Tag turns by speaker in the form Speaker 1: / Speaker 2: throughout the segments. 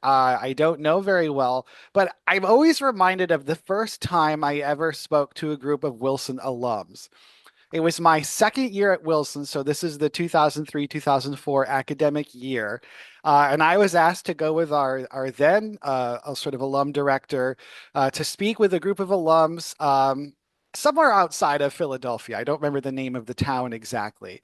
Speaker 1: I don't know very well, but I'm always reminded of the first time I ever spoke to a group of Wilson alums. It was my second year at Wilson, so this is the 2003, 2004 academic year. And I was asked to go with our then a sort of alum director to speak with a group of alums somewhere outside of Philadelphia. I don't remember the name of the town exactly.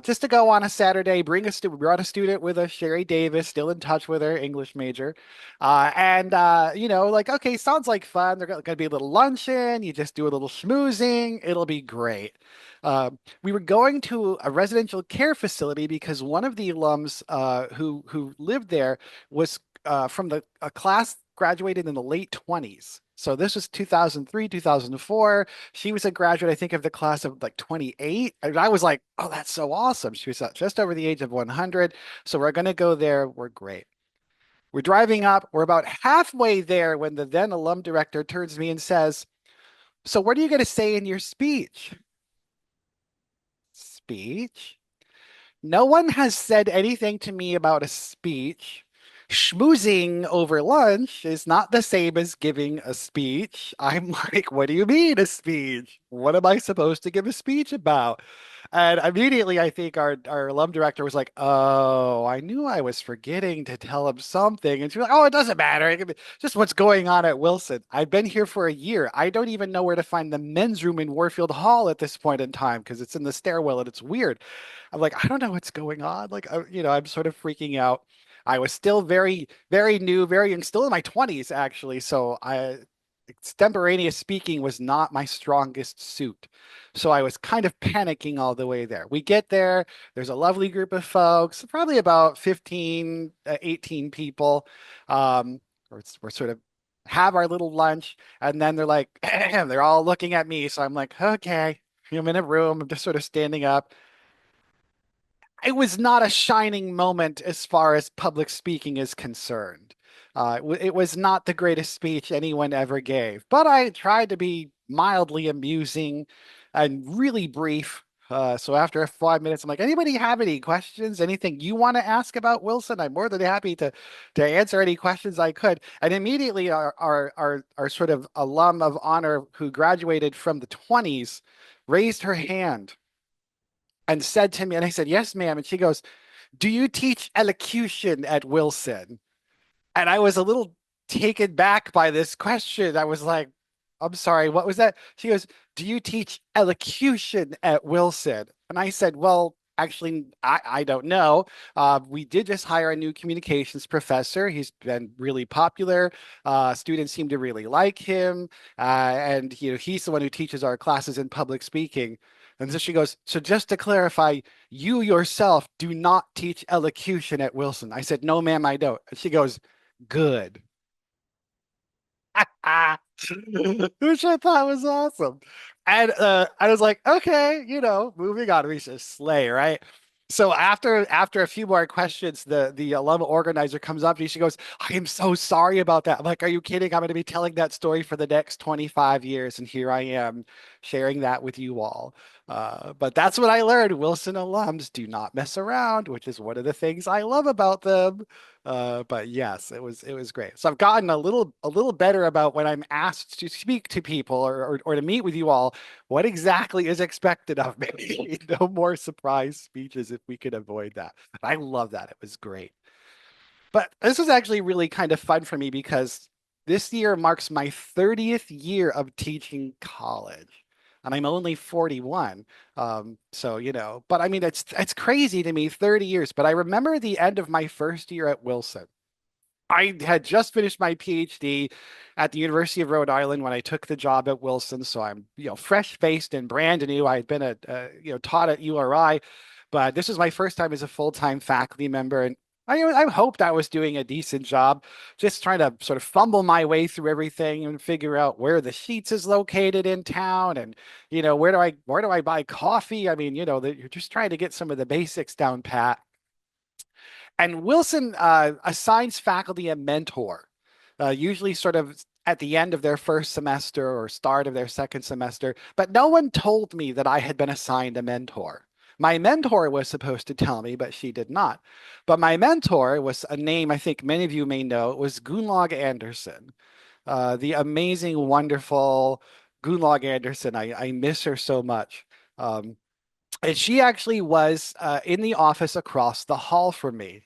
Speaker 1: Just to go on a Saturday, we brought a student with us, Sherry Davis, still in touch with her English major. Like, okay, sounds like fun. There's going to be a little luncheon. You just do a little schmoozing. It'll be great. We were going to a residential care facility because one of the alums who lived there was from the a class graduated in the late 20s. So this was 2003, 2004. She was a graduate, I think, of the class of like 28. And I was like, oh, that's so awesome. She was just over the age of 100. So we're going to go there. We're great. We're driving up. We're about halfway there when the then alum director turns to me and says, so what are you going to say in your speech? Speech? No one has said anything to me about a speech. Schmoozing over lunch is not the same as giving a speech. I'm like, what do you mean a speech? What am I supposed to give a speech about? And immediately, I think our alum director was like, "Oh, I knew I was forgetting to tell him something." And she was like, "Oh, it doesn't matter. It could be just what's going on at Wilson. I've been here for a year. I don't even know where to find the men's room in Warfield Hall at this point in time because it's in the stairwell and it's weird." I'm like, I don't know what's going on. I'm sort of freaking out. I was still very, very new, very young, still in my 20s actually. So extemporaneous speaking was not my strongest suit. So I was kind of panicking all the way there. We get there, there's a lovely group of folks, probably about 15, 18 people. We're sort of have our little lunch, and then they're like, they're all looking at me. So I'm like, okay, I'm in a room, I'm just sort of standing up. It was not a shining moment as far as public speaking is concerned. It was not the greatest speech anyone ever gave, but I tried to be mildly amusing and really brief. So after 5 minutes, I'm like, anybody have any questions? Anything you want to ask about Wilson? I'm more than happy to answer any questions I could. And immediately, our sort of alum of honor who graduated from the 20s raised her hand and said to me, and I said, yes, ma'am. And she goes, do you teach elocution at Wilson? And I was a little taken back by this question. I was like, I'm sorry, what was that? She goes, do you teach elocution at Wilson? And I said, well, actually, I don't know. We did just hire a new communications professor. He's been really popular. Students seem to really like him. And he's the one who teaches our classes in public speaking. And so she goes, so just to clarify, you yourself do not teach elocution at Wilson. I said, no, ma'am, I don't. And she goes, good. Which I thought was awesome. And I was like, okay, moving on. We should slay, right? So after a few more questions, the alum organizer comes up to me. She goes, I am so sorry about that. I'm like, are you kidding? I'm going to be telling that story for the next 25 years, and here I am sharing that with you all. But that's what I learned. Wilson alums do not mess around, which is one of the things I love about them. But yes, it was great. So I've gotten a little better about when I'm asked to speak to people or to meet with you all, what exactly is expected of me. No more surprise speeches if we could avoid that. I love that. It was great. But this was actually really kind of fun for me because this year marks my 30th year of teaching college. And I'm only 41. But I mean, it's crazy to me, 30 years. But I remember the end of my first year at Wilson. I had just finished my PhD at the University of Rhode Island when I took the job at Wilson. So I'm, fresh-faced and brand new. I had been taught at URI, but this was my first time as a full-time faculty member. And I hoped I was doing a decent job, just trying to sort of fumble my way through everything and figure out where the Sheets is located in town, and where do I buy coffee? I mean, you're just trying to get some of the basics down pat. And Wilson assigns faculty a mentor, usually sort of at the end of their first semester or start of their second semester. But no one told me that I had been assigned a mentor. My mentor was supposed to tell me, but she did not. But my mentor was a name I think many of you may know. It was Gunlog Anderson, the amazing, wonderful Gunlog Anderson. I miss her so much. Um, and she actually was in the office across the hall from me.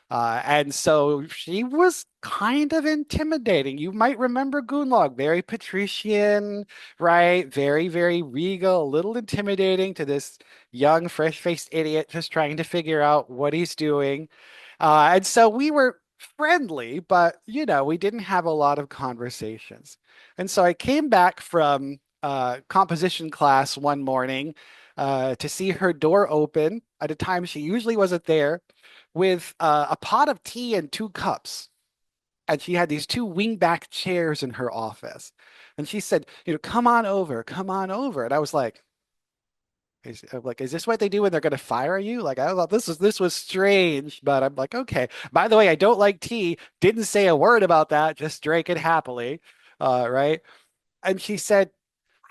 Speaker 1: And so she was kind of intimidating. You might remember Gunlog, very patrician, right? Very, very regal, a little intimidating to this young, fresh-faced idiot just trying to figure out what he's doing. And so we were friendly, but we didn't have a lot of conversations. And so I came back from composition class one morning to see her door open at a time she usually wasn't there with a pot of tea and two cups. And she had these two wingback chairs in her office. And she said, come on over, come on over. And I was like, is this what they do when they're going to fire you? Like, I thought this was strange, but I'm like, okay. By the way, I don't like tea. Didn't say a word about that. Just drank it happily, right? And she said,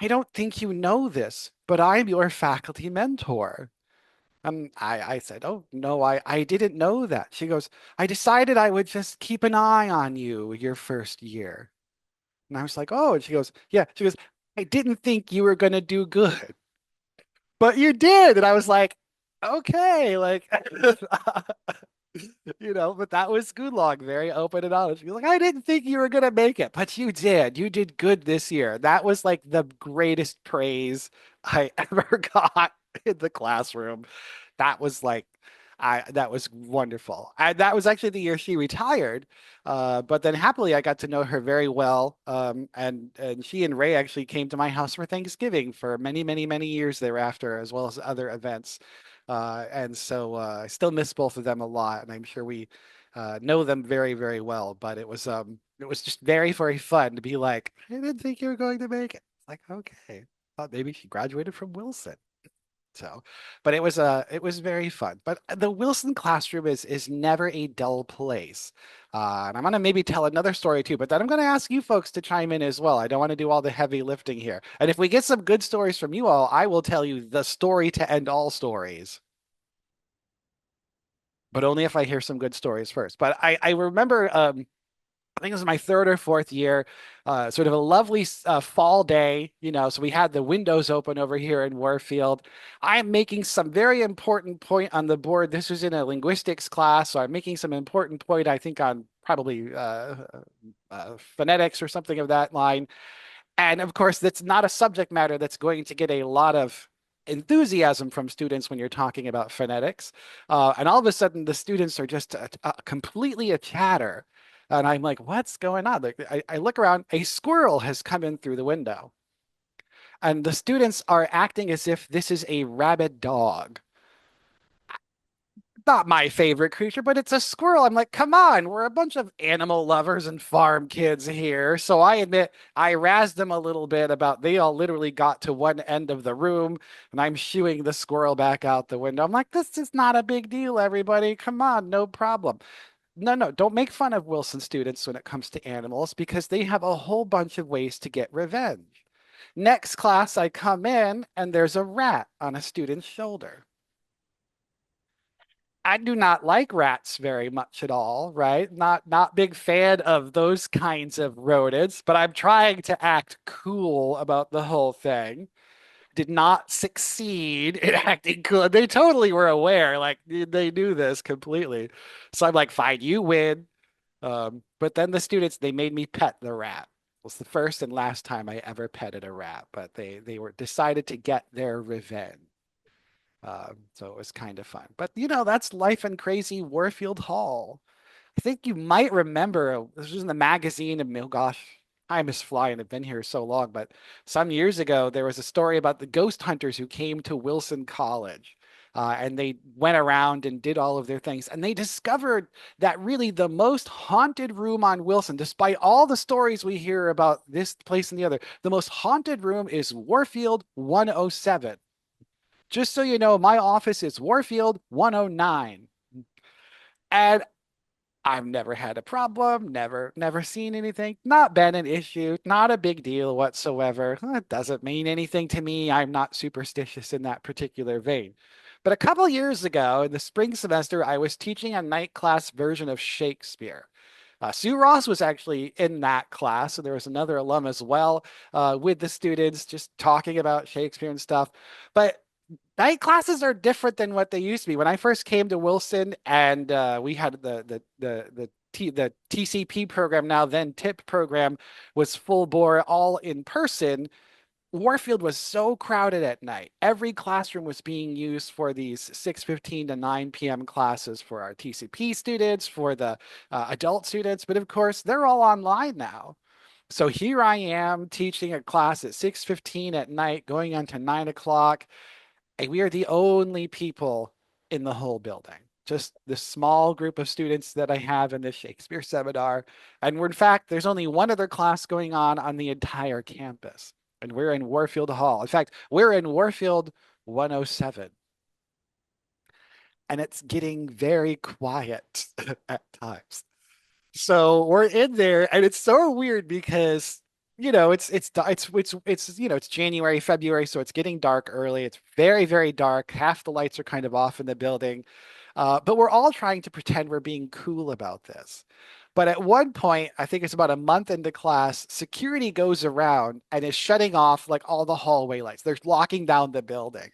Speaker 1: I don't think you know this, but I'm your faculty mentor. I said, oh, no, I didn't know that. She goes, I decided I would just keep an eye on you your first year. And I was like, oh, and she goes, yeah. She goes, I didn't think you were going to do good, but you did. And I was like, okay, like, but that was Gulag, very open and honest. You're like, I didn't think you were gonna make it, but you did. You did good this year. That was like the greatest praise I ever got in the classroom. That was like, that was wonderful. And that was actually the year she retired. But then happily I got to know her very well. And she and Ray actually came to my house for Thanksgiving for many, many, many years thereafter, as well as other events. And so I still miss both of them a lot, and I'm sure we know them very, very well. But it was just very, very fun to be like, I didn't think you were going to make it. It's like, okay, thought maybe she graduated from Wilson. So, but it was very fun. But the Wilson classroom is never a dull place. And I'm gonna maybe tell another story too, but then I'm gonna ask you folks to chime in as well. I don't want to do all the heavy lifting here. And if we get some good stories from you all, I will tell you the story to end all stories, but only if I hear some good stories first. But I remember I think it was my third or fourth year, sort of a lovely fall day, so we had the windows open over here in Warfield. I am making some very important point on the board. This was in a linguistics class, so I'm making some important point, I think, on probably phonetics or something of that line. And of course, that's not a subject matter that's going to get a lot of enthusiasm from students when you're talking about phonetics. And all of a sudden, the students are just completely a chatter. And I'm like, what's going on? Like, I look around, a squirrel has come in through the window. And the students are acting as if this is a rabid dog. Not my favorite creature, but it's a squirrel. I'm like, come on, we're a bunch of animal lovers and farm kids here. So I admit I razzed them a little bit about they all literally got to one end of the room and I'm shooing the squirrel back out the window. I'm like, this is not a big deal, everybody. Come on, no problem. No, no, don't make fun of Wilson students when it comes to animals because they have a whole bunch of ways to get revenge. Next class, I come in and there's a rat on a student's shoulder. I do not like rats very much at all, right? Not big fan of those kinds of rodents, but I'm trying to act cool about the whole thing. Did not succeed in acting cool. They totally were aware, like they knew this completely. So I'm like, fine, you win. But then the students, they made me pet the rat. It was the first and last time I ever petted a rat, but they were decided to get their revenge. So it was kind of fun. But that's life in crazy Warfield Hall. I think you might remember this was in the magazine, and oh gosh, time is flying. I've been here so long, but some years ago there was a story about the ghost hunters who came to Wilson College. And they went around and did all of their things. And they discovered that really the most haunted room on Wilson, despite all the stories we hear about this place and the other, the most haunted room is Warfield 107. Just so you know, my office is Warfield 109. And I've never had a problem, never seen anything, not been an issue, not a big deal whatsoever. It doesn't mean anything to me. I'm not superstitious in that particular vein. But a couple years ago, in the spring semester, I was teaching a night class version of Shakespeare. Sue Ross was actually in that class, and there was another alum as well with the students just talking about Shakespeare and stuff. But night classes are different than what they used to be. When I first came to Wilson, and we had the TCP program, now then TIP program, was full bore, all in person. Warfield was so crowded at night. Every classroom was being used for these 6:15 to 9 p.m. classes for our TCP students, for the adult students. But of course, they're all online now. So here I am teaching a class at 6:15 at night, going on to 9 o'clock. And we are the only people in the whole building. Just the small group of students that I have in this Shakespeare seminar. And we're, in fact, there's only one other class going on the entire campus. And we're in Warfield Hall. In fact, we're in Warfield 107. And it's getting very quiet at times. So we're in there, and it's so weird because it's January, February, so it's getting dark early. It's very, very dark. Half the lights are kind of off in the building, but we're all trying to pretend we're being cool about this. But at one point, I think it's about a month into class, security goes around and is shutting off like all the hallway lights. They're locking down the building.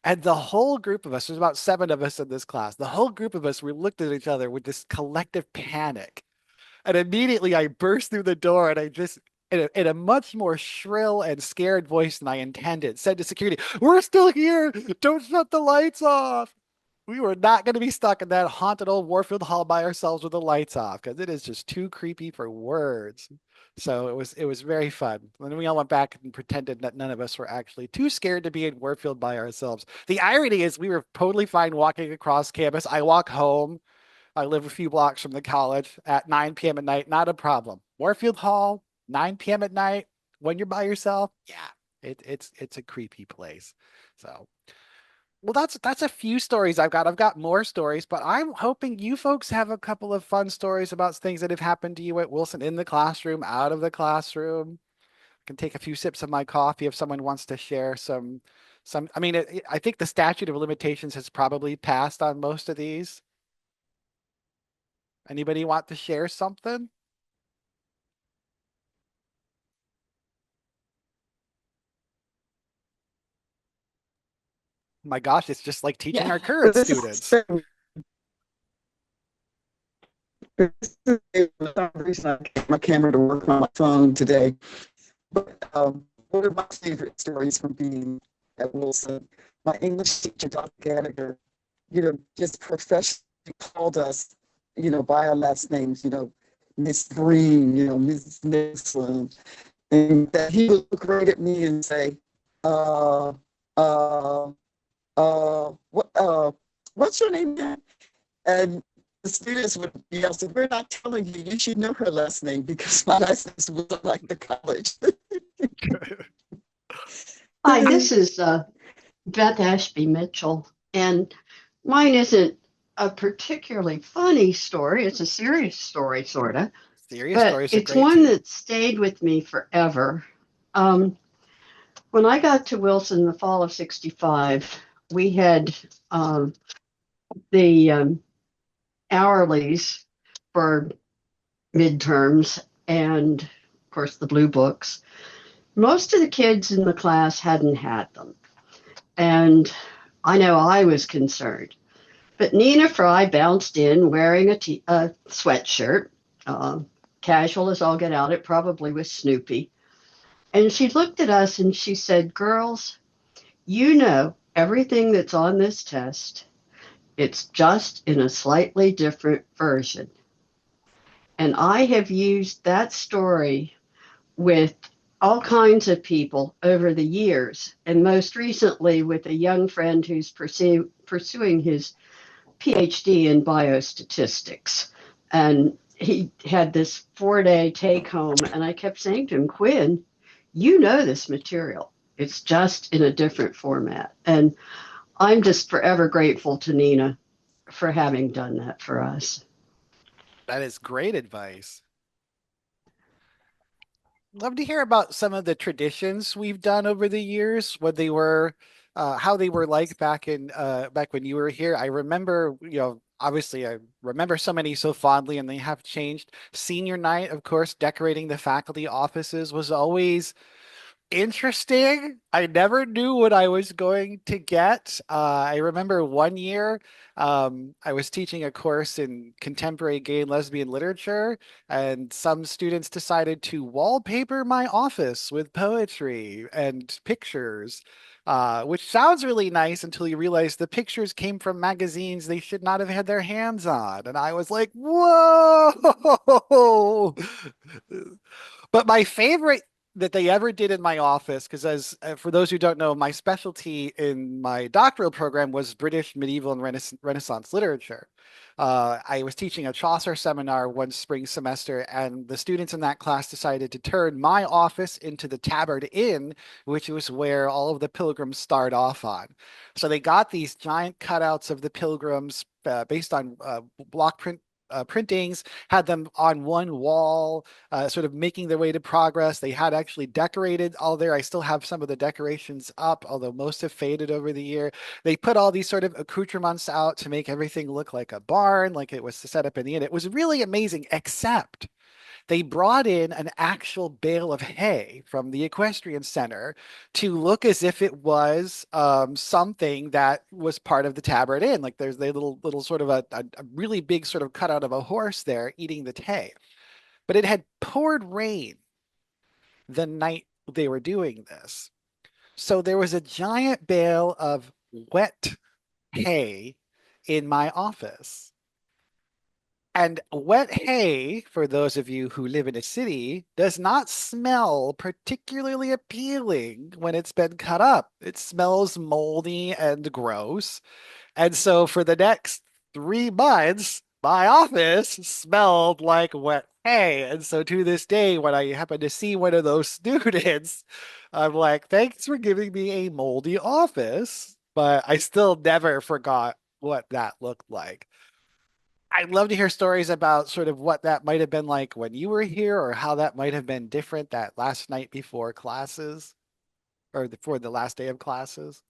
Speaker 1: And the whole group of us, there's about seven of us in this class, the whole group of us, we looked at each other with this collective panic. And immediately I burst through the door and I just, in a much more shrill and scared voice than I intended, said to security, "We're still here. Don't shut the lights off." We were not going to be stuck in that haunted old Warfield Hall by ourselves with the lights off because it is just too creepy for words. So it was very fun. And then we all went back and pretended that none of us were actually too scared to be in Warfield by ourselves. The irony is we were totally fine walking across campus. I walk home. I live a few blocks from the college at 9 p.m. at night, not a problem. Warfield Hall, 9 p.m. at night, when you're by yourself, yeah, it's a creepy place. So, well, that's a few stories I've got. I've got more stories, but I'm hoping you folks have a couple of fun stories about things that have happened to you at Wilson in the classroom, out of the classroom. I can take a few sips of my coffee if someone wants to share some. I mean, I think the statute of limitations has probably passed on most of these. Anybody want to share something? My gosh, it's just like teaching
Speaker 2: Yeah,
Speaker 1: our current
Speaker 2: this is
Speaker 1: students.
Speaker 2: for some reason I get my camera to work on my phone today. But one of my favorite stories from being at Wilson, my English teacher, Dr. Gallagher, just professionally called us, by our last names, Miss Green, Mrs. Nixon, and that he would look right at me and say, uh, uh, what's your name again? And the students would yell, so we're not telling you, you should know her last name because my last name was like the college.
Speaker 3: Hi, this is Beth Ashby Mitchell, and mine isn't a particularly funny story. It's a serious story, sort of,
Speaker 1: Serious
Speaker 3: but
Speaker 1: stories are
Speaker 3: it's
Speaker 1: great
Speaker 3: one
Speaker 1: too.
Speaker 3: that stayed with me forever. Um, when I got to Wilson in the fall of '65, we had um, the hourlies for midterms and, of course, the blue books. Most of the kids in the class hadn't had them. And I know I was concerned. But Nina Fry bounced in wearing a sweatshirt, uh, casual as all get out. It probably was Snoopy. And she looked at us and she said, "Girls, you know everything that's on this test. It's just in a slightly different version." And I have used that story with all kinds of people over the years, and most recently with a young friend who's pursuing his PhD in biostatistics. And he had this 4 day take home, and I kept saying to him, "Quinn, you know this material. It's just in a different format." And I'm just forever grateful to Nina for having done that for us.
Speaker 1: That is great advice. Love to hear about some of the traditions we've done over the years, what they were, how they were like back when you were here. I remember, obviously I remember so many so fondly, and they have changed. Senior night, of course, decorating the faculty offices was always interesting. I never knew what I was going to get. I remember one year, I was teaching a course in contemporary gay and lesbian literature, and some students decided to wallpaper my office with poetry and pictures. Which sounds really nice until you realize the pictures came from magazines they should not have had their hands on. And I was like, whoa. But my favorite that they ever did in my office, because as for those who don't know, my specialty in my doctoral program was British medieval and Renaissance literature. I was teaching a Chaucer seminar one spring semester, and the students in that class decided to turn my office into the Tabard Inn, which was where all of the pilgrims start off on. So they got these giant cutouts of the pilgrims based on block printings, had them on one wall, sort of making their way to progress. They had actually decorated all there. I still have some of the decorations up, although most have faded over the year. They put all these sort of accoutrements out to make everything look like a barn, like it was set up in the inn. It was really amazing, except they brought in an actual bale of hay from the equestrian center to look as if it was something that was part of the Tabard Inn. Like there's a little sort of a really big sort of cutout of a horse there eating the hay. But it had poured rain the night they were doing this. So there was a giant bale of wet hay in my office. And wet hay, for those of you who live in a city, does not smell particularly appealing when it's been cut up. It smells moldy and gross. And so for the next 3 months, my office smelled like wet hay. And so to this day, when I happen to see one of those students, I'm like, thanks for giving me a moldy office. But I still never forgot what that looked like. I'd love to hear stories about sort of what that might have been like when you were here, or how that might have been different that last night before classes, or before the last day of classes.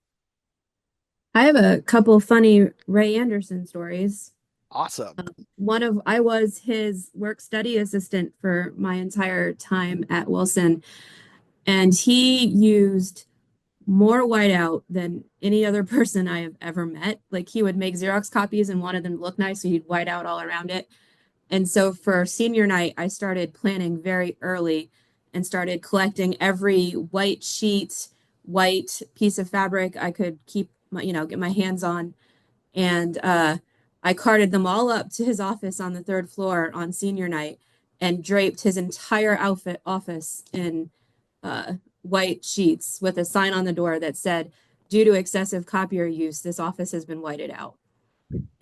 Speaker 4: I have a couple funny Ray Anderson stories.
Speaker 1: Awesome.
Speaker 4: I was his work study assistant for my entire time at Wilson, and he used more whiteout than any other person I have ever met. Like he would make Xerox copies and wanted them to look nice, so he'd white out all around it. And so for senior night, I started planning very early and started collecting every white sheet, white piece of fabric I could keep get my hands on. And I carted them all up to his office on the third floor on senior night and draped his entire outfit office in uh, white sheets with a sign on the door that said, "Due to excessive copier use, this office has been whited out."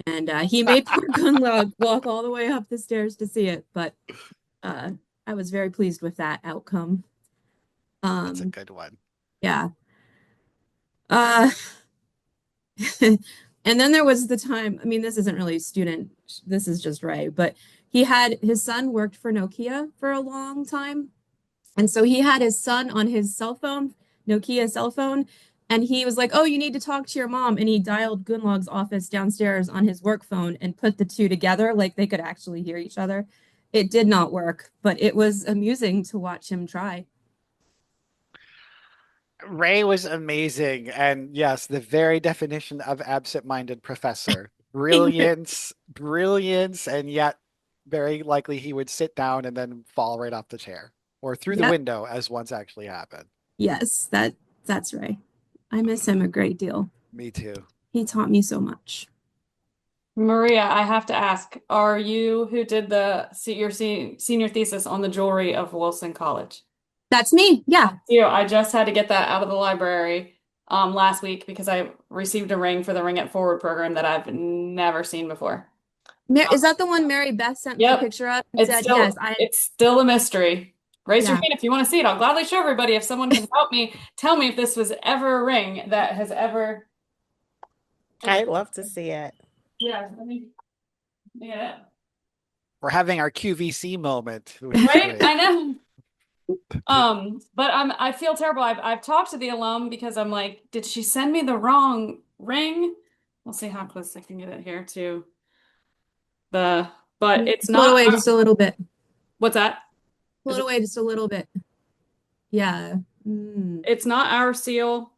Speaker 4: And he made poor Gunlog walk all the way up the stairs to see it, but uh, I was very pleased with that outcome.
Speaker 1: That's a
Speaker 4: Um,
Speaker 1: good one.
Speaker 4: yeah. Uh, and then there was the time, I mean, this isn't really student, this is just Ray, but he had his son worked for Nokia for a long time. And so he had his son on his cell phone, Nokia cell phone, and he was like, "Oh, you need to talk to your mom." And he dialed Gunlog's office downstairs on his work phone and put the two together like they could actually hear each other. It did not work, but it was amusing to watch him try.
Speaker 1: Ray was amazing. And yes, the very definition of absent-minded professor. Brilliance, brilliance, and yet very likely he would sit down and then fall right off the chair or through the
Speaker 4: Yep.
Speaker 1: window, as once actually happened.
Speaker 4: Yes, that's Ray. I miss him a great deal.
Speaker 1: Me too.
Speaker 4: He taught me so much.
Speaker 5: Maria, I have to ask, are you who did your senior thesis on the jewelry of Wilson College?
Speaker 4: That's me. Yeah.
Speaker 5: You, I just had to get that out of the library last week because I received a ring for the Ring It Forward program that I've never seen before.
Speaker 4: Is that the one Mary Beth sent me a
Speaker 5: Yep,
Speaker 4: picture of and
Speaker 5: it's
Speaker 4: said,
Speaker 5: still
Speaker 4: yes, I,
Speaker 5: it's still a mystery. Raise your
Speaker 4: yeah.
Speaker 5: hand if you want to see it. I'll gladly show everybody if someone can help me tell me if this was ever a ring that has ever.
Speaker 6: I'd love to see it.
Speaker 5: Yeah, yeah.
Speaker 1: We're having our QVC moment, which is
Speaker 5: Right?
Speaker 1: great.
Speaker 5: I know. But I feel terrible. I've talked to the alum because I'm like, did she send me the wrong ring? We'll see how close I can get it here to the, but it's
Speaker 4: Pull it
Speaker 5: not,
Speaker 4: away just a little bit.
Speaker 5: what's that?
Speaker 4: Pull
Speaker 5: Is
Speaker 4: it
Speaker 5: it,
Speaker 4: away just a little bit. Yeah. Mm.
Speaker 5: it's not our seal,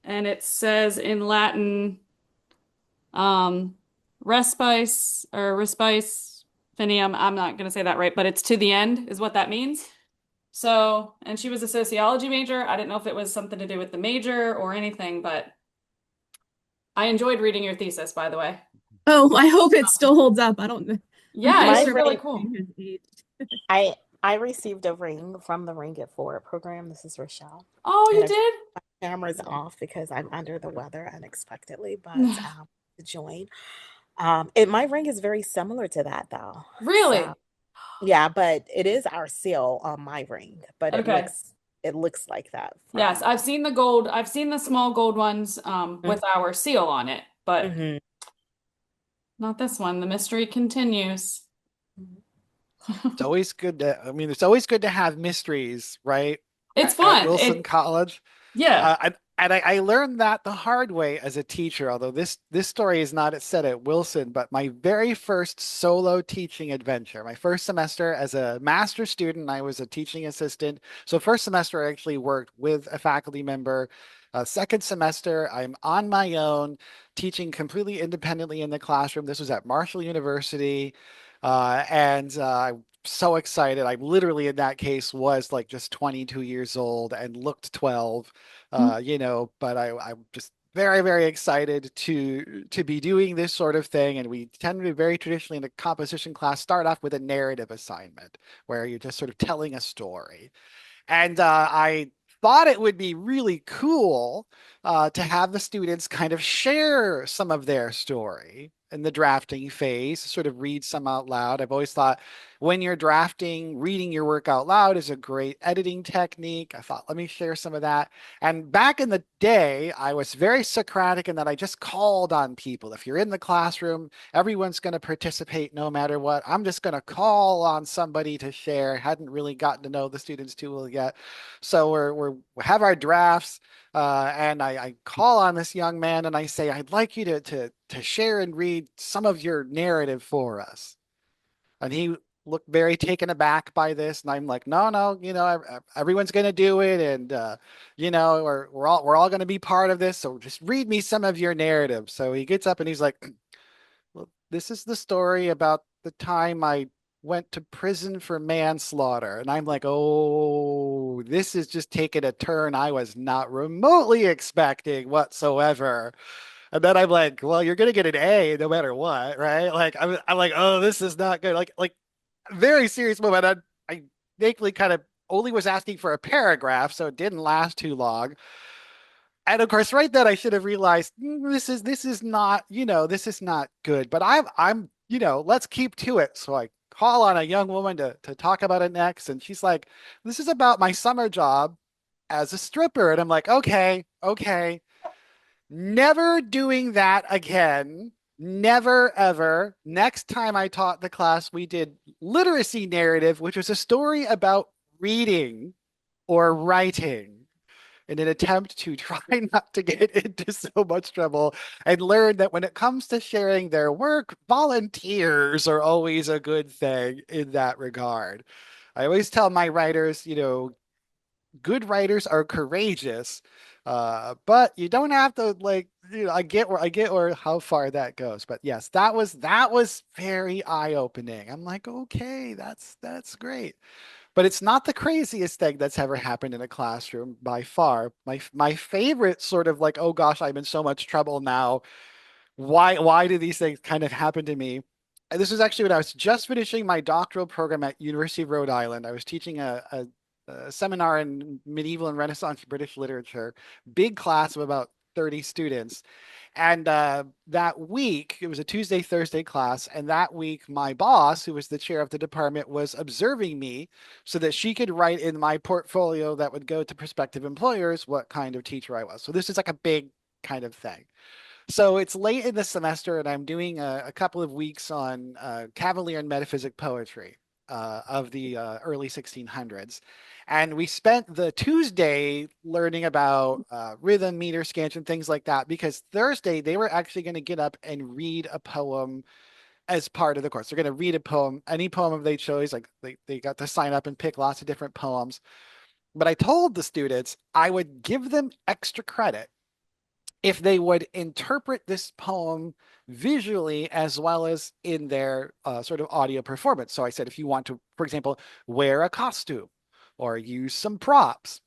Speaker 5: and it says in Latin, um, respice or respice finium. I'm not going to say that right, but it's to the end is what that means. So, and she was a sociology major. I didn't know if it was something to do with the major or anything, but I enjoyed reading your thesis, by the way.
Speaker 4: Oh, I hope it still holds up. I don't know. I'm
Speaker 5: Yeah,
Speaker 4: pretty
Speaker 5: it
Speaker 6: My
Speaker 5: was
Speaker 4: sure
Speaker 5: really
Speaker 6: ring,
Speaker 5: cool.
Speaker 4: everything has aged.
Speaker 6: I received a ring from the Ring It Forward program. This is Rochelle.
Speaker 5: Oh,
Speaker 6: And
Speaker 5: you
Speaker 6: of
Speaker 5: did?
Speaker 6: my camera's off because I'm under the weather unexpectedly, but to join. And my ring is very similar to that though. So
Speaker 5: Really?
Speaker 6: yeah, but it is our seal on my ring, but
Speaker 5: Okay.
Speaker 6: it looks like that
Speaker 5: Yes,
Speaker 6: from
Speaker 5: I've seen the gold. I've seen the small gold ones with our seal on it, but
Speaker 6: mm-hmm.
Speaker 5: not this one. The mystery continues.
Speaker 1: It's always good to, I mean, it's always good to have mysteries, right?
Speaker 5: It's
Speaker 1: At
Speaker 5: fun.
Speaker 1: Wilson College.
Speaker 5: Yeah.
Speaker 1: I learned that the hard way as a teacher, although this story is not set at Wilson, but my very first solo teaching adventure, my first semester as a master student, I was a teaching assistant. So first semester, I actually worked with a faculty member. Second semester, I'm on my own, teaching completely independently in the classroom. This was at Marshall University. I'm so excited. I literally, in that case, was like just 22 years old and looked 12, but I'm just very, very excited to be doing this sort of thing. And we tend to be very traditionally in a composition class, start off with a narrative assignment where you're just sort of telling a story. And I thought it would be really cool to have the students kind of share some of their story in the drafting phase, sort of read some out loud. I've always thought when you're drafting, reading your work out loud is a great editing technique. I thought, let me share some of that. And back in the day, I was very Socratic in that I just called on people. If you're in the classroom, everyone's going to participate no matter what. I'm just going to call on somebody to share. Hadn't really gotten to know the students too well yet. So we have our drafts, and I call on this young man and I say, I'd like you to share and read some of your narrative for us. And he looked very taken aback by this. And I'm like, no, no, everyone's going to do it. And, we're all going to be part of this. So just read me some of your narrative. So he gets up and he's like, well, this is the story about the time I went to prison for manslaughter. And I'm like, oh, this is just taking a turn I was not remotely expecting whatsoever. And then I'm like, well, you're gonna get an A no matter what, right? Like I'm like, oh, this is not good. Like very serious moment. I thankfully kind of only was asking for a paragraph, so it didn't last too long. And of course, right then I should have realized this is not, this is not good. But I'm let's keep to it. So I call on a young woman to talk about it next. And she's like, this is about my summer job as a stripper. And I'm like, okay, okay. Never doing that again. Never ever. Next time I taught the class, we did literacy narrative, which was a story about reading or writing in an attempt to try not to get into so much trouble and learn that when it comes to sharing their work, volunteers are always a good thing in that regard. I always tell my writers, good writers are courageous, but you don't have to like. I get where how far that goes. But yes, that was very eye-opening. I'm like, okay, that's great. But it's not the craziest thing that's ever happened in a classroom by far. My favorite sort of like, oh gosh, I'm in so much trouble now. Why do these things kind of happen to me? And this was actually when I was just finishing my doctoral program at University of Rhode Island. I was teaching a seminar in medieval and Renaissance British literature, big class of about 30 students. And that week, it was a Tuesday, Thursday class. And that week, my boss, who was the chair of the department, was observing me so that she could write in my portfolio that would go to prospective employers what kind of teacher I was. So this is like a big kind of thing. So it's late in the semester, and I'm doing a couple of weeks on Cavalier and metaphysic poetry. of the early 1600s. And we spent the Tuesday learning about rhythm, meter, scansion, things like that, because Thursday they were actually going to get up and read a poem as part of the course. They're going to read a poem, any poem they chose. Like they got to sign up and pick lots of different poems. But I told the students I would give them extra credit if they would interpret this poem visually as well as in their sort of audio performance. So I said, if you want to, for example, wear a costume or use some props,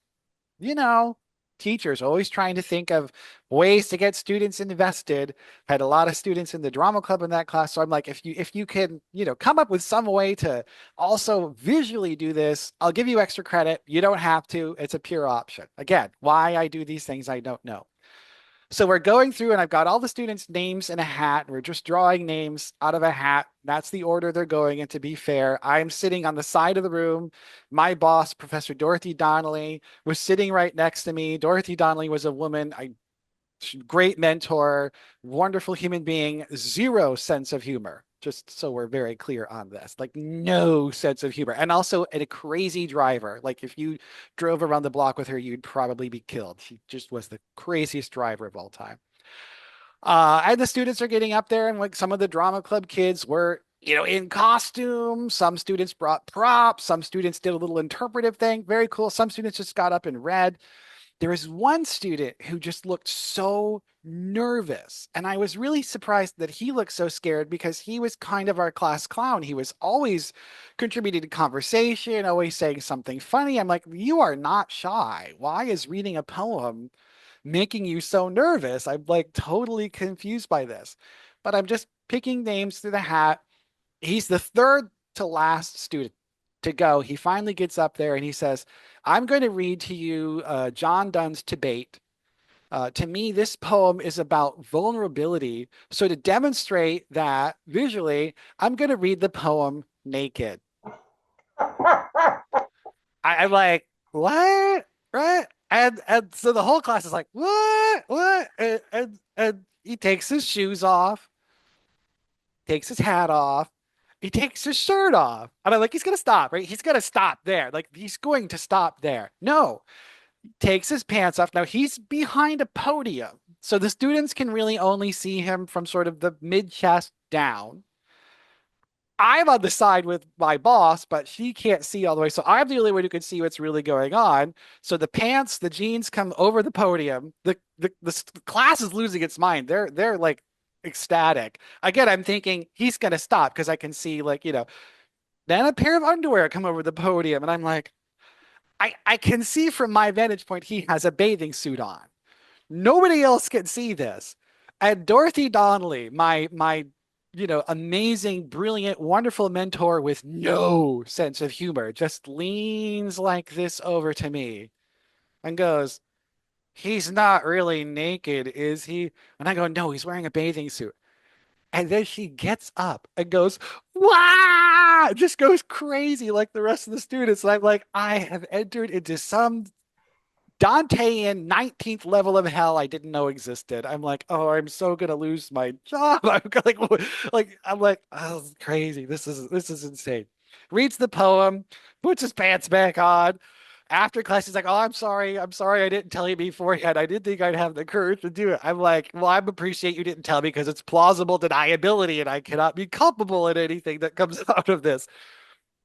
Speaker 1: you know, teachers always trying to think of ways to get students invested. Had a lot of students in the drama club in that class. So I'm like, if you can, come up with some way to also visually do this, I'll give you extra credit. You don't have to. It's a pure option. Again, why I do these things, I don't know. So we're going through and I've got all the students' names in a hat. We're just drawing names out of a hat. That's the order they're going. And to be fair, I'm sitting on the side of the room. My boss, Professor Dorothy Donnelly, was sitting right next to me. Dorothy Donnelly was a woman, great mentor, wonderful human being, zero sense of humor. Just so we're very clear on this, like no sense of humor. And also a crazy driver. Like if you drove around the block with her, you'd probably be killed. She just was the craziest driver of all time. And the students are getting up there, and like some of the drama club kids were, in costume. Some students brought props. Some students did a little interpretive thing. Very cool. Some students just got up and read. There was one student who just looked so nervous. And I was really surprised that he looked so scared because he was kind of our class clown. He was always contributing to conversation, always saying something funny. I'm like, you are not shy. Why is reading a poem making you so nervous? I'm like totally confused by this. But I'm just picking names through the hat. He's the third to last student to go. He finally gets up there and he says, I'm going to read to you John Donne's Debate. To me, this poem is about vulnerability. So to demonstrate that visually, I'm going to read the poem naked. I'm like, what? Right? And so the whole class is like, what? What? And he takes his shoes off, takes his hat off, he takes his shirt off. And I'm like, he's gonna stop, right? He's gonna stop there. Like he's going to stop there. No, takes his pants off. Now he's behind a podium. So the students can really only see him from sort of the mid chest down. I'm on the side with my boss, but she can't see all the way. So I'm the only one who can see what's really going on. So the pants, the jeans come over the podium. The class is losing its mind. They're like ecstatic. Again, I'm thinking he's gonna stop because I can see like, then a pair of underwear come over the podium. And I'm like, I can see from my vantage point he has a bathing suit on. Nobody else can see this. And Dorothy Donnelly, my amazing, brilliant, wonderful mentor with no sense of humor, just leans like this over to me and goes, he's not really naked, is he? And I go, no, he's wearing a bathing suit. And then she gets up and goes, wow, just goes crazy like the rest of the students. And I'm like, I have entered into some Dantean 19th level of hell I didn't know existed. I'm like, oh, I'm so gonna lose my job. I'm like, oh, this is crazy. This is insane. Reads the poem, puts his pants back on. After class, he's like, oh, I'm sorry, I didn't tell you beforehand. I didn't think I'd have the courage to do it. I'm like, well, I appreciate you didn't tell me because it's plausible deniability, and I cannot be culpable in anything that comes out of this.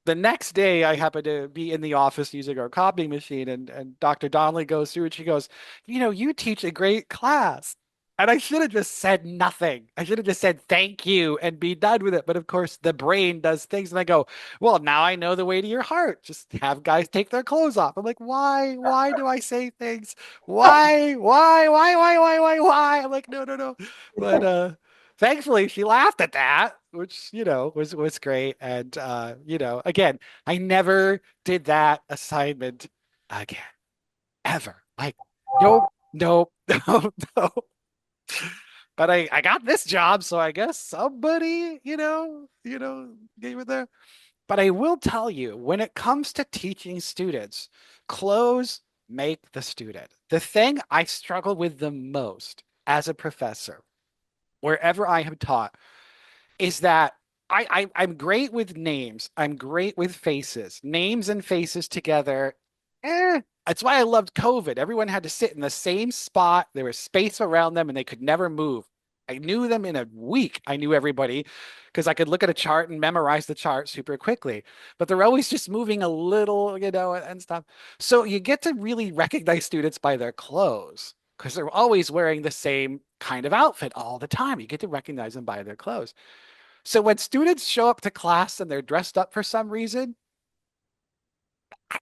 Speaker 1: The next day I happen to be in the office using our copying machine, and Dr. Donnelly goes through and she goes, you teach a great class. And I should have just said nothing. I should have just said thank you and be done with it. But of course, the brain does things. And I go, well, now I know the way to your heart. Just have guys take their clothes off. I'm like, why? Why do I say things? Why? Why? I'm like, no, no, no. But thankfully she laughed at that, which was great. And again, I never did that assignment again, ever. Like, nope, nope, nope, nope. But I got this job, so I guess somebody gave it there. But I will tell you, when it comes to teaching students, clothes make the student. The thing I struggle with the most as a professor, wherever I have taught, is that I'm great with names. I'm great with faces. Names and faces together. That's why I loved COVID. Everyone had to sit in the same spot. There was space around them and they could never move. I knew them in a week. I knew everybody because I could look at a chart and memorize the chart super quickly. But they're always just moving a little, and stuff. So you get to really recognize students by their clothes because they're always wearing the same kind of outfit all the time. You get to recognize them by their clothes. So when students show up to class and they're dressed up for some reason,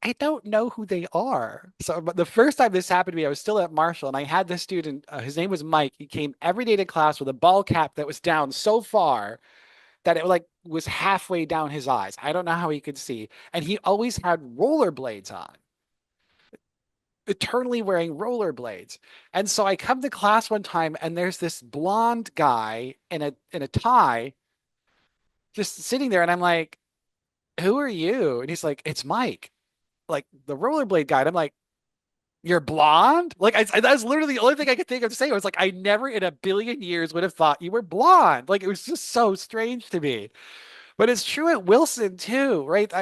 Speaker 1: I don't know who they are. So, but the first time this happened to me, I was still at Marshall and I had this student, his name was Mike. He came every day to class with a ball cap that was down so far that it like was halfway down his eyes. I don't know how he could see. And he always had rollerblades on, eternally wearing rollerblades. And so I come to class one time and there's this blonde guy in a tie just sitting there and I'm like, who are you? And he's like, it's Mike, like the rollerblade guy. And I'm like, you're blonde? Like, that's literally the only thing I could think of to say. I was like, I never in a billion years would have thought you were blonde. Like, it was just so strange to me. But it's true at Wilson too, right?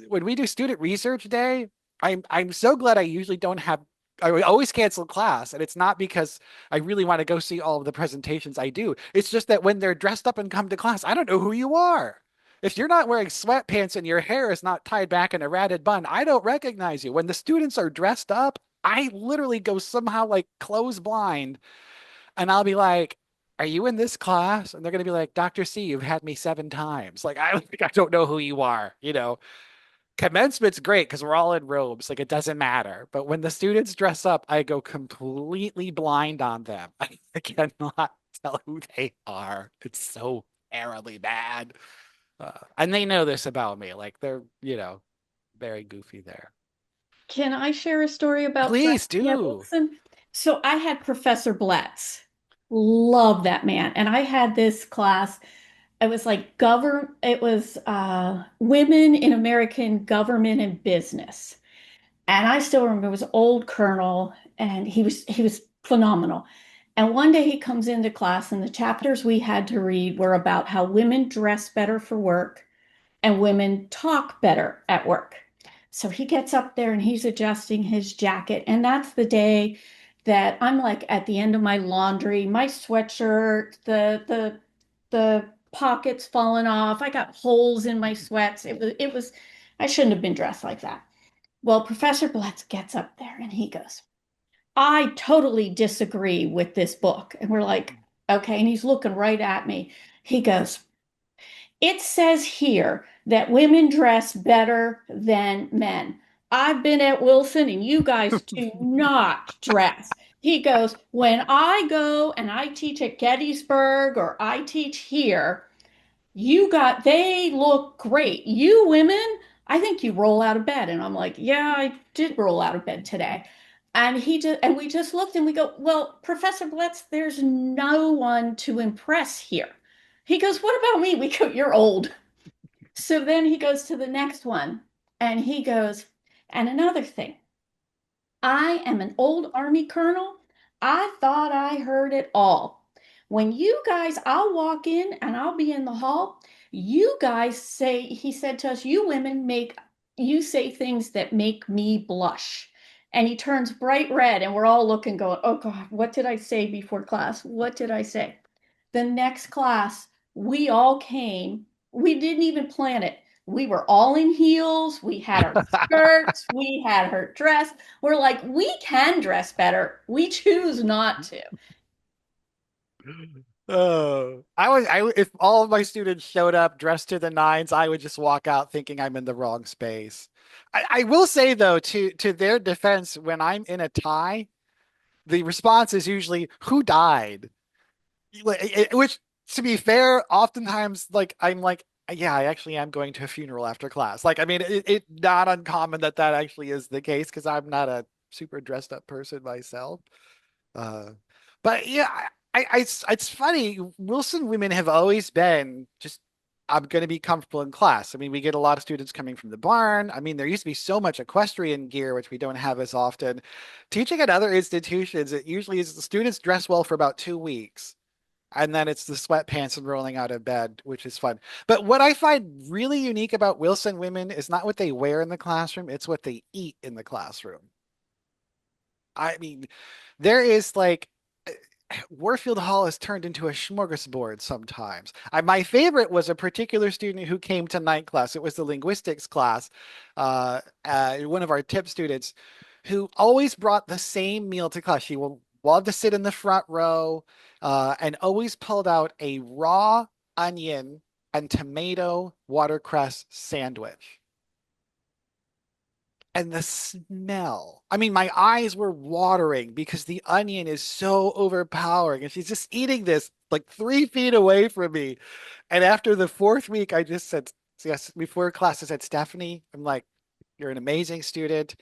Speaker 1: When we do student research day, I'm so glad I usually don't have I always cancel class. And it's not because I really want to go see all of the presentations I do. It's just that when they're dressed up and come to class, I don't know who you are. If you're not wearing sweatpants and your hair is not tied back in a ratted bun, I don't recognize you. When the students are dressed up, I literally go somehow like close blind and I'll be like, are you in this class? And they're going to be like, Dr. C, you've had me 7 times. Like, I don't know who you are. Commencement's great because we're all in robes. Like, it doesn't matter. But when the students dress up, I go completely blind on them. I cannot tell who they are. It's so terribly bad. And they know this about me. Like, they're very goofy there.
Speaker 7: Can I share a story about
Speaker 1: Please
Speaker 7: dressing at
Speaker 1: do.
Speaker 7: Wilson? So I had Professor Bletz. Love that man. And I had this class. It was like women in American government and business. And I still remember it was old colonel and he was phenomenal. And one day he comes into class and the chapters we had to read were about how women dress better for work and women talk better at work. So he gets up there and he's adjusting his jacket. And that's the day that I'm like at the end of my laundry, my sweatshirt, the pockets falling off. I got holes in my sweats. It was I shouldn't have been dressed like that. Well, Professor Bletz gets up there and he goes, I totally disagree with this book. And we're like, okay. And he's looking right at me. He goes, it says here that women dress better than men. I've been at Wilson and you guys do not dress. He goes, when I go and I teach at Gettysburg or I teach here, they look great. You women, I think you roll out of bed. And I'm like, yeah, I did roll out of bed today. And we just looked and we go, well, Professor Bletz, there's no one to impress here. He goes, what about me? We go, you're old. So then he goes to the next one and he goes, and another thing, I am an old Army colonel. I thought I heard it all. When you guys, I'll walk in and I'll be in the hall. You guys say, he said to us, you say things that make me blush. And he turns bright red and we're all looking, going, oh God, what did I say before class? What did I say? The next class, we all came. We didn't even plan it. We were all in heels. We had our skirts. We had her dress. We're like, we can dress better. We choose not to.
Speaker 1: Oh, if all of my students showed up dressed to the nines, I would just walk out thinking I'm in the wrong space. I will say though, to their defense, when I'm in a tie, the response is usually, who died? Which, to be fair, oftentimes, like, I'm like, yeah, I actually am going to a funeral after class. Like, I mean, it's not uncommon that actually is the case because I'm not a super dressed up person myself. Uh, but yeah, it's funny. Wilson women have always been just, I'm going to be comfortable in class. I mean, we get a lot of students coming from the barn. I mean, there used to be so much equestrian gear, which we don't have as often. Teaching at other institutions, it usually is the students dress well for about 2 weeks. And then it's the sweatpants and rolling out of bed, which is fun. But what I find really unique about Wilson women is not what they wear in the classroom, it's what they eat in the classroom. I mean, there is like Warfield Hall is turned into a smorgasbord sometimes. My favorite was a particular student who came to night class. It was the linguistics class, one of our tip students who always brought the same meal to class. She will love to sit in the front row and always pulled out a raw onion and tomato watercress sandwich. And the smell. I mean, my eyes were watering because the onion is so overpowering. And she's just eating this like 3 feet away from me. And after the fourth week, I just said, yes, before class, I said, Stephanie, I'm like, you're an amazing student.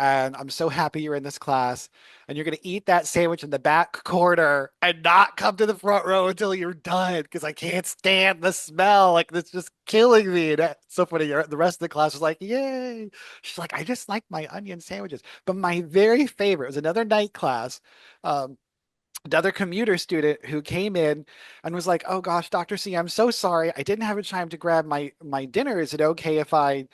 Speaker 1: And I'm so happy you're in this class. And you're going to eat that sandwich in the back corner and not come to the front row until you're done because I can't stand the smell. Like, it's just killing me. And that's so funny. The rest of the class was like, yay. She's like, I just like my onion sandwiches. But my very favorite was another night class. Um, Another commuter student who came in and was like, "Oh gosh, Dr. C, I'm so sorry. I didn't have a time to grab my dinner. Is it okay if I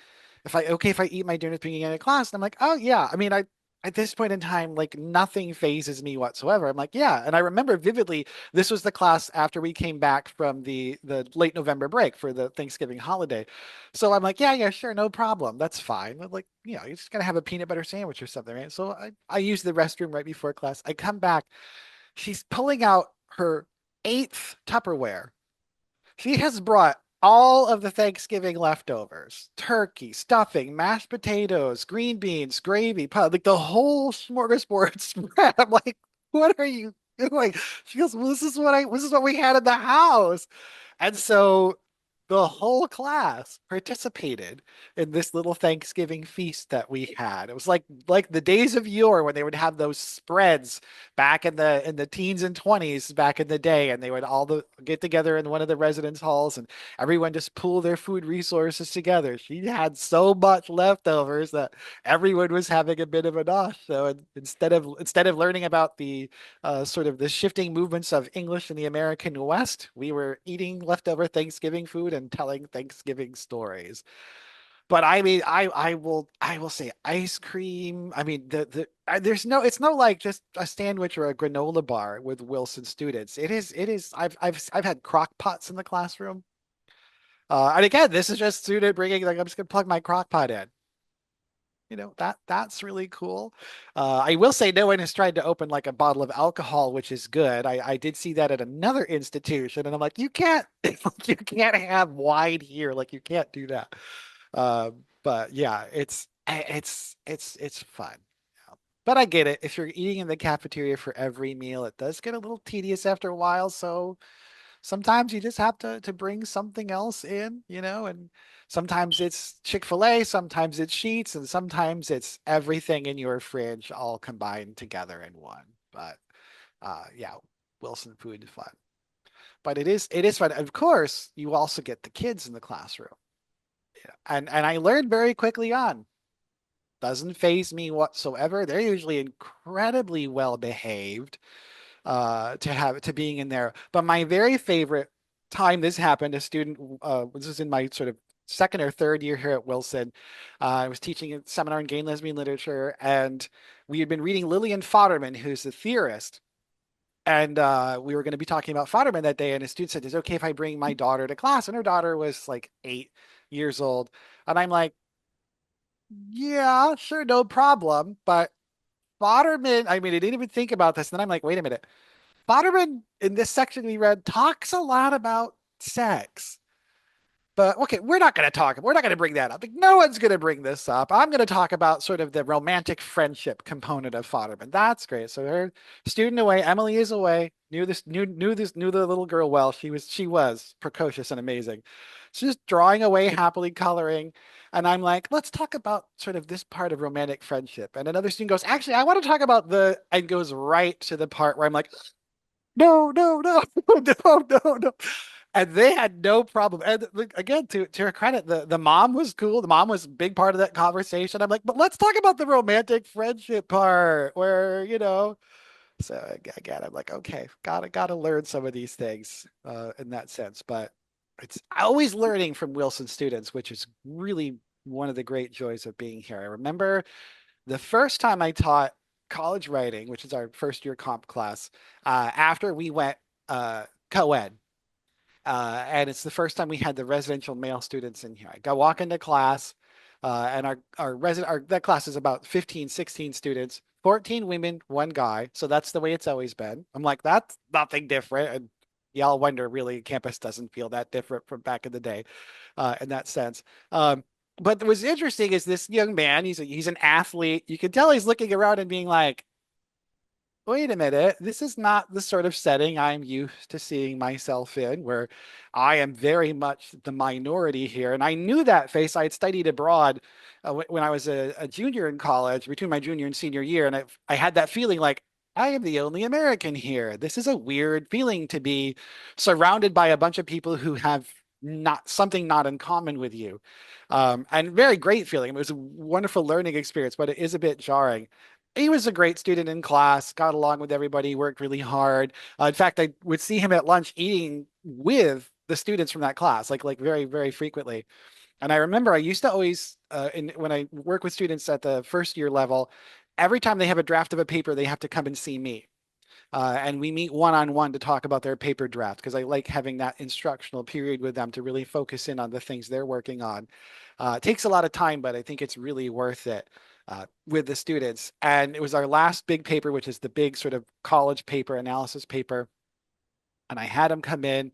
Speaker 1: eat my dinner at the beginning of class?" And I'm like, "Oh yeah." I mean, I at this point in time, like nothing phases me whatsoever. I'm like, "Yeah." And I remember vividly, this was the class after we came back from the late November break for the Thanksgiving holiday. So I'm like, "Yeah, yeah, sure, no problem. That's fine." I'm like, you're just gonna have a peanut butter sandwich or something, right? So I use the restroom right before class. I come back. She's pulling out her eighth Tupperware. She has brought all of the Thanksgiving leftovers, turkey, stuffing, mashed potatoes, green beans, gravy, like the whole smorgasbord spread. I'm like, what are you doing? She goes, well, this is what we had in the house. And so the whole class participated in this little Thanksgiving feast that we had. It was like the days of yore when they would have those spreads back in the teens and 20s back in the day, and they would get together in one of the residence halls and everyone just pool their food resources together. She had so much leftovers that everyone was having a bit of a nosh. So instead of learning about the sort of the shifting movements of English in the American West, we were eating leftover Thanksgiving food and telling Thanksgiving stories. But I mean, I will say ice cream. I mean, there's no it's no like just a sandwich or a granola bar with Wilson students. It is. I've had crock pots in the classroom. And again, this is just student bringing like I'm just gonna plug my crock pot in. That's really cool. I will say no one has tried to open like a bottle of alcohol, which is good. I did see that at another institution, and I'm like, you can't you can't have wine here. Like you can't do that. But yeah, it's fun. But I get it. If you're eating in the cafeteria for every meal, it does get a little tedious after a while. So sometimes you just have to bring something else in, and sometimes it's Chick-fil-A, sometimes it's Sheets, and sometimes it's everything in your fridge all combined together in one. But yeah, Wilson food is fun. But it is fun. Of course, you also get the kids in the classroom. Yeah. And I learned very quickly on, doesn't phase me whatsoever. They're usually incredibly well behaved to being in there. But my very favorite time this happened, a student, this was in my sort of second or third year here at Wilson. I was teaching a seminar in gay and lesbian literature, and we had been reading Lillian Fodderman, who's a theorist. And we were going to be talking about Fodderman that day, and a student said, "Is it okay if I bring my daughter to class?" And her daughter was like 8 years old. And I'm like, yeah, sure, no problem. But Fodderman, I mean, I didn't even think about this. And then I'm like, wait a minute. Fodderman in this section we read talks a lot about sex. But okay, we're not going to bring that up. Like, no one's going to bring this up. I'm going to talk about sort of the romantic friendship component of Fodderman. That's great. So her student away, Emily is away, knew the little girl well. She was precocious and amazing. She's just drawing away, happily coloring. And I'm like, let's talk about sort of this part of romantic friendship. And another student goes, actually, I want to talk about and goes right to the part where I'm like, no, no, no, no, no, no. And they had no problem. And like, again, to her credit, the mom was cool. The mom was a big part of that conversation. I'm like, but let's talk about the romantic friendship part where, So again, I'm like, okay, gotta learn some of these things in that sense. But it's always learning from Wilson students, which is really one of the great joys of being here. I remember the first time I taught college writing, which is our first year comp class, after we went co-ed. And it's the first time we had the residential male students in here. I go walk into class, and that class is about 15, 16 students, 14 women, one guy. So that's the way it's always been. I'm like, that's nothing different. And y'all wonder, really, campus doesn't feel that different from back in the day, in that sense. But what's interesting is this young man, he's an athlete. You can tell he's looking around and being like, wait a minute, this is not the sort of setting I'm used to seeing myself in, where I am very much the minority here. And I knew that face. I had studied abroad when I was a junior in college, between my junior and senior year. And I had that feeling like I am the only American here. This is a weird feeling to be surrounded by a bunch of people who have not something not in common with you. And very great feeling. It was a wonderful learning experience, but it is a bit jarring. He was a great student in class, got along with everybody, worked really hard. In fact, I would see him at lunch eating with the students from that class, like very, very frequently. And I remember I used to always, when I work with students at the first year level, every time they have a draft of a paper, they have to come and see me. And we meet one on one to talk about their paper draft because I like having that instructional period with them to really focus in on the things they're working on. It takes a lot of time, but I think it's really worth it with the students. And it was our last big paper, which is the big sort of college paper, analysis paper. And I had him come in,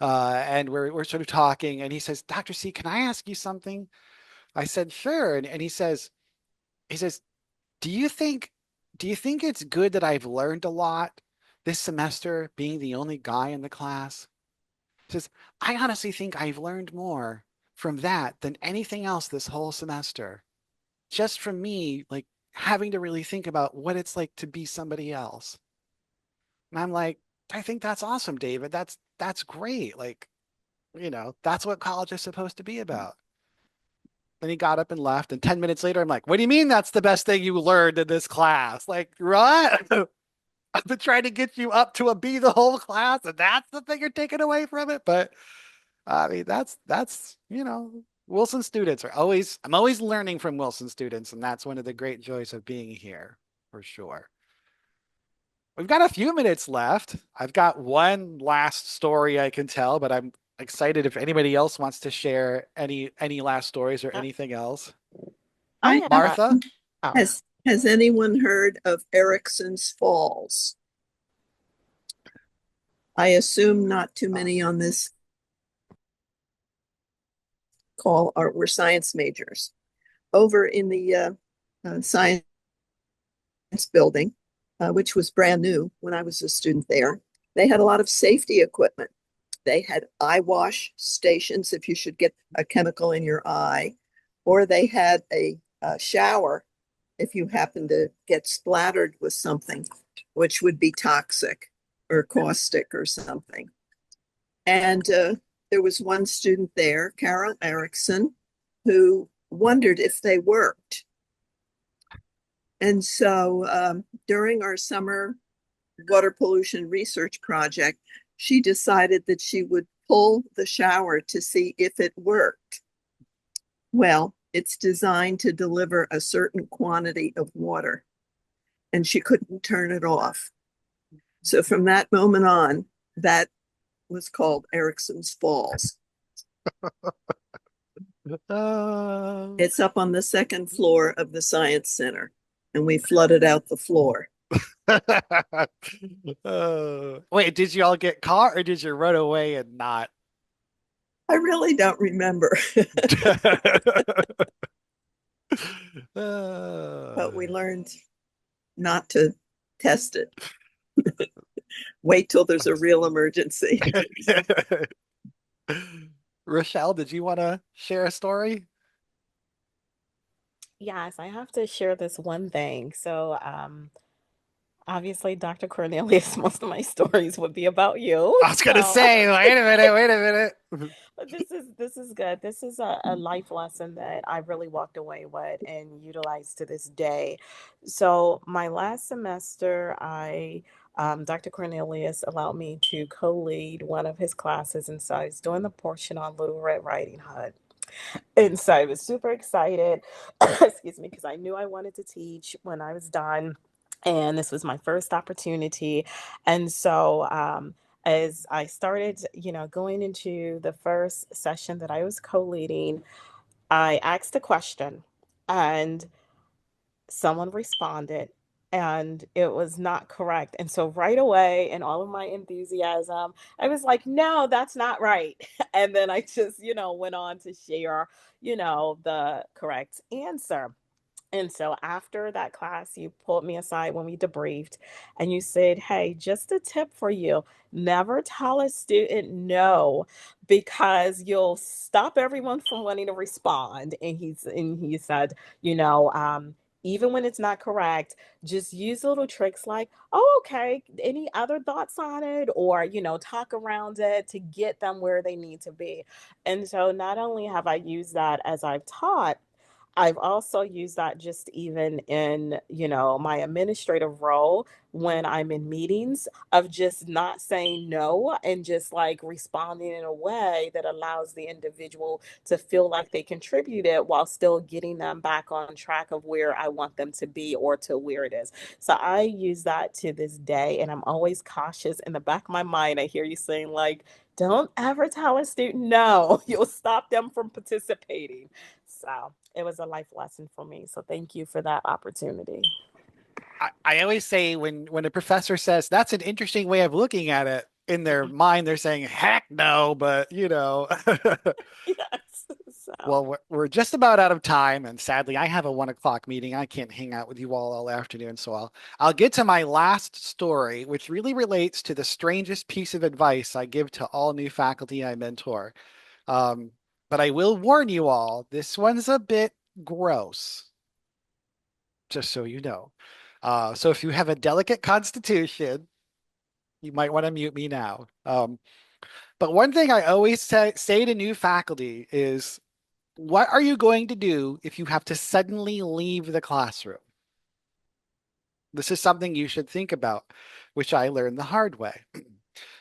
Speaker 1: and we're sort of talking, and he says, "Dr. C, can I ask you something?" I said, "Sure." And he says, do you think do you think it's good that I've learned a lot this semester being the only guy in the class? He says, I honestly think I've learned more from that than anything else this whole semester. Just from me, like having to really think about what it's like to be somebody else. And I'm like, I think that's awesome, David. That's great. Like, that's what college is supposed to be about. Then he got up and left. And 10 minutes later, I'm like, what do you mean that's the best thing you learned in this class? Like, what? I've been trying to get you up to a B the whole class, and that's the thing you're taking away from it. But I mean, Wilson students I'm always learning from Wilson students, and that's one of the great joys of being here, for sure. We've got a few minutes left. I've got one last story I can tell, but I'm excited if anybody else wants to share any last stories or
Speaker 6: Uh,
Speaker 1: anything else.
Speaker 6: I have a,
Speaker 1: Martha?
Speaker 6: oh,
Speaker 8: Has anyone heard of Erickson's Falls? I assume not too many on this call were science majors. Over in the science building, which was brand new when I was a student there, they had a lot of safety equipment. They had eye wash stations if you should get a chemical in your eye, or they had a shower if you happen to get splattered with something, which would be toxic or caustic or something. And there was one student there, Carol Erickson, who wondered if they worked. And so during our summer water pollution research project, she decided that she would pull the shower to see if it worked. Well, it's designed to deliver a certain quantity of water, and she couldn't turn it off. So from that moment on, that was called Erickson's Falls. It's up on the second floor of the Science Center, and we flooded out the floor.
Speaker 1: Wait, did you all get caught or did you run away and not?
Speaker 8: I really don't remember, but we learned not to test it. Wait till there's a real emergency.
Speaker 1: Rochelle, did you want to share a story?
Speaker 6: yes, I have to share this one thing. So, obviously, Dr. Cornelius, most of my stories would be about you.
Speaker 1: I was gonna
Speaker 6: So,
Speaker 1: say, wait a minute.
Speaker 6: But this is good. This is a life lesson that I really walked away with and utilized to this day. So my last semester, I Dr. Cornelius allowed me to co-lead one of his classes, and so I was doing the portion on Little Red Riding Hood. And so I was super excited, excuse me, because I knew I wanted to teach when I was done. And this was my first opportunity. And so, as I started, going into the first session that I was co-leading, I asked a question and someone responded and it was not correct. And so right away, in all of my enthusiasm, I was like, no, that's not right. And then I just, went on to share, the correct answer. And so after that class, you pulled me aside when we debriefed and you said, hey, just a tip for you. Never tell a student no because you'll stop everyone from wanting to respond. And he said, you know, um, even when it's not correct, just use little tricks like, oh, okay, any other thoughts on it? Or, talk around it to get them where they need to be. And so not only have I used that as I've taught, I've also used that just even in, my administrative role when I'm in meetings of just not saying no and just like responding in a way that allows the individual to feel like they contributed while still getting them back on track of where I want them to be or to where it is. So I use that to this day and I'm always cautious in the back of my mind. I hear you saying like, don't ever tell a student no. You'll stop them from participating. So it was a life lesson for me. So thank you for that opportunity.
Speaker 1: I always say when a professor says that's an interesting way of looking at it, in their mind they're saying heck no, but
Speaker 6: Yes. So
Speaker 1: well, we're just about out of time, and sadly, I have a 1 o'clock meeting. I can't hang out with you all afternoon, so I'll get to my last story, which really relates to the strangest piece of advice I give to all new faculty I mentor. Um, but I will warn you all, this one's a bit gross, just so you know. So if you have a delicate constitution, you might want to mute me now. But one thing I always say to new faculty is, what are you going to do if you have to suddenly leave the classroom? This is something you should think about, which I learned the hard way.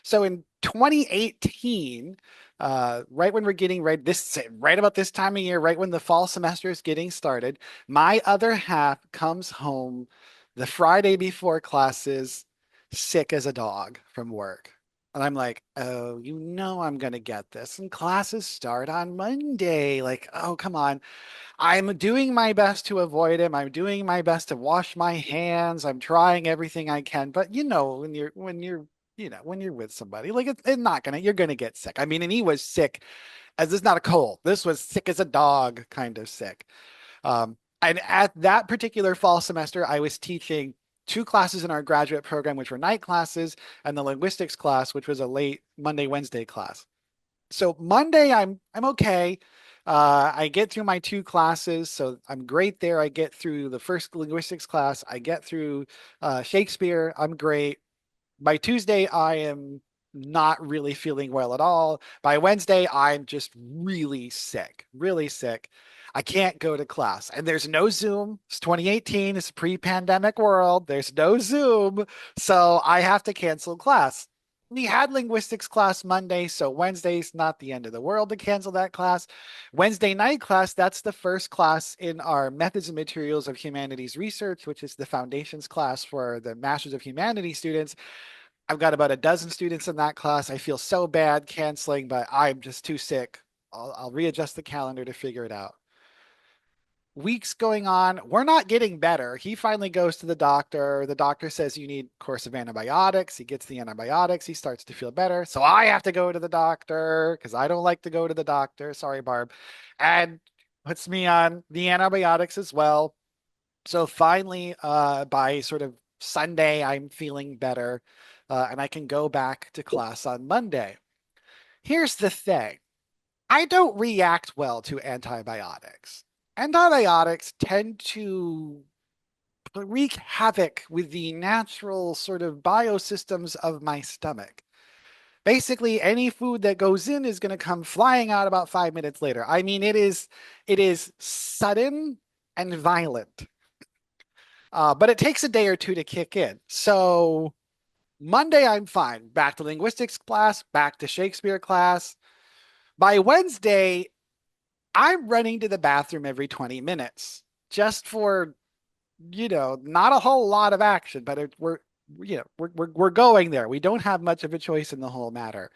Speaker 1: So in 2018, right when we're getting ready, right about this time of year, right when the fall semester is getting started, my other half comes home the Friday before classes, sick as a dog from work. And I'm like, oh, I'm going to get this. And classes start on Monday. Like, oh, come on. I'm doing my best to avoid him. I'm doing my best to wash my hands. I'm trying everything I can. But when you're with somebody, like it's not you're gonna get sick. I mean, and he was sick as this is not a cold. This was sick as a dog kind of sick. And at that particular fall semester, I was teaching two classes in our graduate program, which were night classes, and the linguistics class, which was a late Monday, Wednesday class. So Monday, I'm okay. I get through my two classes, so I'm great there. I get through the first linguistics class. I get through Shakespeare. I'm great. By Tuesday, I am not really feeling well at all. By Wednesday, I'm just really sick, really sick. I can't go to class. And there's no Zoom. It's 2018. It's a pre-pandemic world. There's no Zoom. So I have to cancel class. We had linguistics class Monday, so Wednesday's not the end of the world to cancel that class. Wednesday night class, that's the first class in our Methods and Materials of Humanities Research, which is the foundations class for the Masters of Humanities students. I've got about a dozen students in that class. I feel so bad canceling, but I'm just too sick. I'll readjust the calendar to figure it out. Weeks going on, we're not getting better. He finally goes to the doctor. The doctor says you need a course of antibiotics. He gets the antibiotics. He starts to feel better. So I have to go to the doctor because I don't like to go to the doctor. Sorry, Barb. And puts me on the antibiotics as well. So finally, by sort of Sunday, I'm feeling better, and I can go back to class on Monday. Here's the thing. I don't react well to antibiotics. Antibiotics tend to wreak havoc with the natural sort of biosystems of my stomach. Basically, any food that goes in is going to come flying out about 5 minutes later. I mean, it is sudden and violent, but it takes a day or two to kick in. So Monday, I'm fine. Back to linguistics class, back to Shakespeare class. By Wednesday, I'm running to the bathroom every 20 minutes just for, not a whole lot of action, but we're going there. We don't have much of a choice in the whole matter.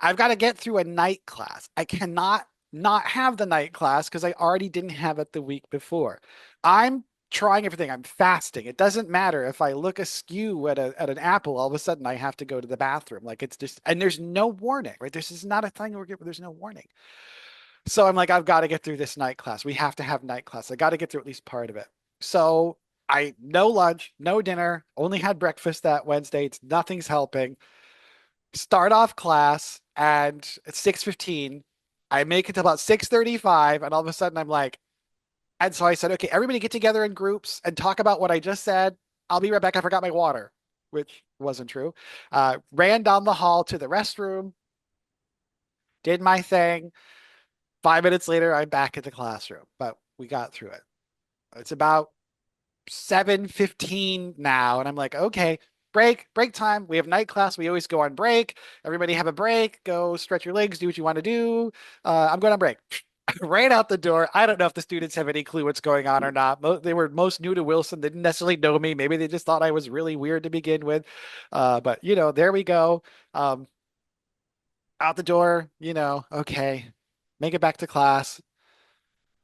Speaker 1: I've got to get through a night class. I cannot not have the night class because I already didn't have it the week before. I'm trying everything. I'm fasting. It doesn't matter if I look askew at an apple, all of a sudden I have to go to the bathroom. Like it's just, and there's no warning, right? This is not a thing where there's no warning. So I'm like, I've got to get through this night class. We have to have night class. I got to get through at least part of it. So I no lunch, no dinner, only had breakfast that Wednesday. Nothing's helping. Start off class and at 6:15. I make it to about 6:35, and all of a sudden I'm like, and so I said, okay, everybody get together in groups and talk about what I just said. I'll be right back. I forgot my water, which wasn't true. Ran down the hall to the restroom, did my thing. 5 minutes later, I'm back in the classroom, but we got through it. It's about 7:15 now, and I'm like, okay, break time. We have night class. We always go on break. Everybody have a break. Go stretch your legs, do what you want to do. I'm going on break. Right out the door. I don't know if the students have any clue what's going on or not. They were most new to Wilson. They didn't necessarily know me. Maybe they just thought I was really weird to begin with. But there we go. Out the door, okay, make it back to class.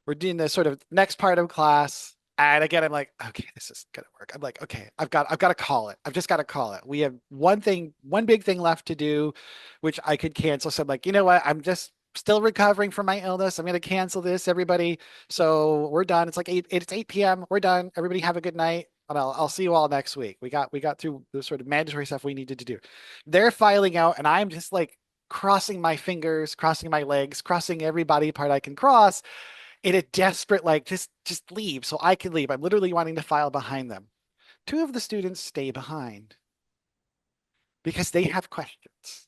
Speaker 1: We're doing the sort of next part of class. And again, I'm like, okay, this is gonna work. I'm like, okay, I've got to call it. I've just got to call it. We have one big thing left to do, which I could cancel. So I'm like, you know what? I'm just still recovering from my illness. I'm gonna cancel this, everybody. So we're done. It's like it's 8 p.m. We're done. Everybody have a good night. And I'll see you all next week. We got through the sort of mandatory stuff we needed to do. They're filing out, and I'm just like crossing my fingers, crossing my legs, crossing every body part I can cross in a desperate, like, just leave so I can leave. I'm literally wanting to file behind them. Two of the students stay behind because they have questions.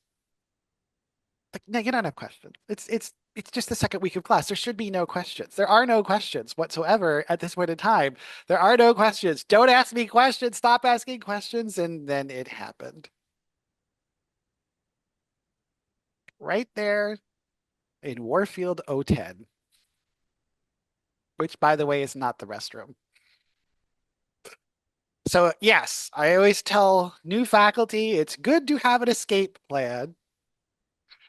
Speaker 1: Like, no, you don't have questions. It's just the second week of class. There should be no questions. There are no questions whatsoever at this point in time. There are no questions. Don't ask me questions. Stop asking questions. And then it happened. Right there in Warfield 010, which, by the way, is not the restroom. So, yes, I always tell new faculty it's good to have an escape plan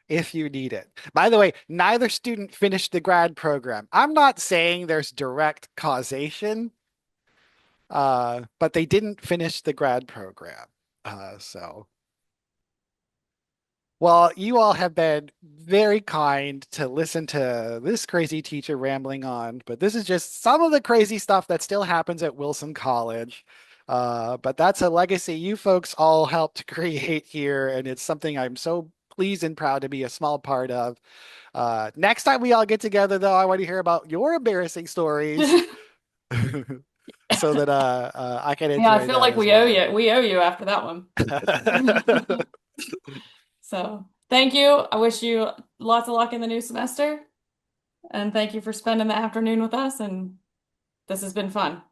Speaker 1: if you need it. By the way, neither student finished the grad program. I'm not saying there's direct causation, but they didn't finish the grad program. So, well, you all have been very kind to listen to this crazy teacher rambling on, but this is just some of the crazy stuff that still happens at Wilson College. But that's a legacy you folks all helped create here, and it's something I'm so pleased and proud to be a small part of. Next time we all get together, though, I want to hear about your embarrassing stories so that I can
Speaker 5: Yeah, I
Speaker 1: enjoy
Speaker 5: feel
Speaker 1: that
Speaker 5: like
Speaker 1: as
Speaker 5: we owe
Speaker 1: well.
Speaker 5: you. We owe you after that one. So thank you. I wish you lots of luck in the new semester. And thank you for spending the afternoon with us. And this has been fun.